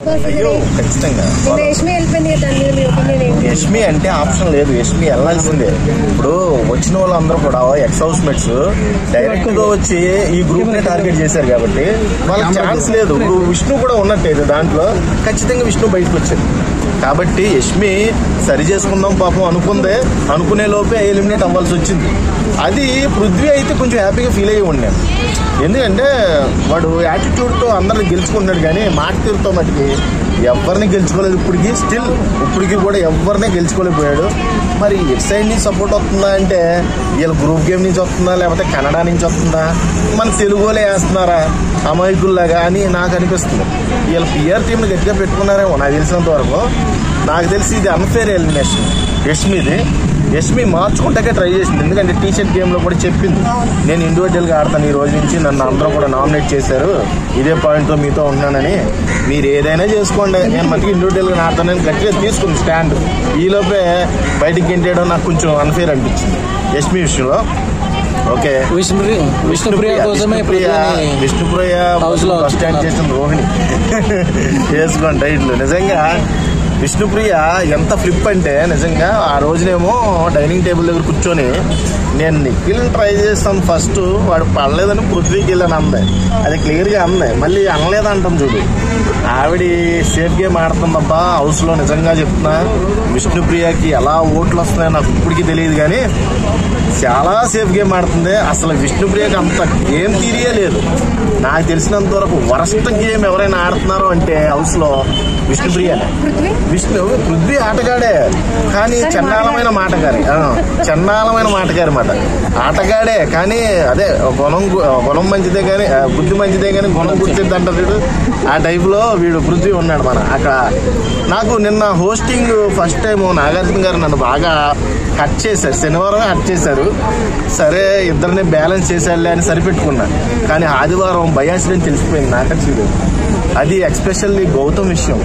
అయ్యో ఖచ్చితంగా యష్మి అంటే ఆప్షన్ లేదు. యష్మి వెళ్ళాల్సిందే. ఇప్పుడు వచ్చిన వాళ్ళందరూ కూడా ఎక్స్ హౌస్ మేట్స్ డైరెక్ట్ గా వచ్చి ఈ గ్రూప్ ని టార్గెట్ చేశారు కాబట్టి వాళ్ళకి ఛాన్స్ లేదు. ఇప్పుడు విష్ణు కూడా ఉన్నట్టయితే దాంట్లో ఖచ్చితంగా విష్ణు బయటకు వచ్చేది. కాబట్టి యష్మి సరి చేసుకుందాం పాపం అనుకుందే, అనుకునే లోపే ఎలిమినేట్ అవ్వాల్సి వచ్చింది. అది పృథ్వీ అయితే కొంచెం హ్యాపీగా ఫీల్ అయ్యి ఉన్నాను. ఎందుకంటే వాడు యాటిట్యూడ్తో అందరిని గెలుచుకున్నాడు, కానీ మాట తీరుతో మటుకి ఎవరిని గెలుచుకోలేదు. ఇప్పటికి కూడా ఎవరినే గెలుచుకోలేకపోయాడు. మరి ఎట్ సైడ్ నుంచి సపోర్ట్ వస్తుందా అంటే వీళ్ళ గ్రూప్ గేమ్ నుంచి వస్తుందా, లేకపోతే కెనడా నుంచి వస్తుందా, మన తెలుగులో వేస్తున్నారా అమాయకుల్లాగా అని నాకు అనిపిస్తుంది. వీళ్ళ పిఆర్ టీంని గట్టిగా పెట్టుకున్నారేమో నాకు తెలిసినంత వరకు. నాకు తెలిసి ఇది అన్ఫేర్ ఎలిమినేషన్ యష్మిది. యష్మి మార్చుకుంటాకే ట్రై చేసింది. ఎందుకంటే టీ షర్ట్ గేమ్లో కూడా చెప్పింది, నేను ఇండివిజువల్గా ఆడతాను, ఈ రోజు నుంచి నన్ను అందరూ కూడా నామినేట్ చేశారు, ఇదే పాయింట్తో మీతో ఉన్నానని, మీరు ఏదైనా చేసుకోండి, నేను మటుకు ఇండివిజువల్గా ఆడతానని గట్టిగా తీసుకుంది స్టాండ్. ఈలోపే బయటికి గెంటేయడం నాకు కొంచెం అన్ఫేర్ అనిపించింది యష్మి విషయంలో. ఓకే, విష్ణుప్రియ బస్ స్టాండ్ చేసిన రోహిణి వేసుకోండి టైట్లు. నిజంగా విష్ణుప్రియ ఎంత ఫ్లిప్ అంటే, నిజంగా ఆ రోజునేమో డైనింగ్ టేబుల్ దగ్గర కూర్చొని నేను నిఖిల్ని ట్రై చేస్తాను, ఫస్ట్ వాడు పడలేదని పృథ్వీకి వెళ్ళని అందే, అది క్లియర్గా అందే. మళ్ళీ అనలేదంటాం చూడు, ఆవిడ సేఫ్ గేమ్ ఆడుతుందబ్బా హౌస్లో. నిజంగా చెప్తున్నా, విష్ణుప్రియకి ఎలా ఓట్లు వస్తున్నాయో నాకు ఇప్పటికీ తెలియదు, కానీ చాలా సేఫ్ గేమ్ ఆడుతుంది. అసలు విష్ణుప్రియకి అంత గేమ్ తీరియే లేదు. నాకు తెలిసినంత వరకు వరస్ట్ గేమ్ ఎవరైనా ఆడుతున్నారో అంటే హౌస్లో విష్ణుప్రియ. పృథ్వీ ఆటగాడే, కానీ చండాలమైన మాటగారి మాట. ఆటగాడే కానీ అదే గుణం మంచిదే కానీ బుద్ధి మంచిదే కానీ గుణం గుర్తిద్ది అంటారు. ఆ టైప్లో వీడు పృథ్వీ ఉన్నాడు మన అక్కడ. నాకు నిన్న హోస్టింగ్ ఫస్ట్ టైం నాగార్జున గారు నన్ను బాగా కట్ చేశారు, శనివారం కట్ చేశారు. సరే ఇద్దరిని బ్యాలెన్స్ చేశారులే అని సరిపెట్టుకున్నా, కానీ ఆదివారం బయాసిడని తెలిసిపోయింది నాగార్జున. అది ఎక్స్పెషల్లీ గౌతమ్ విషయం.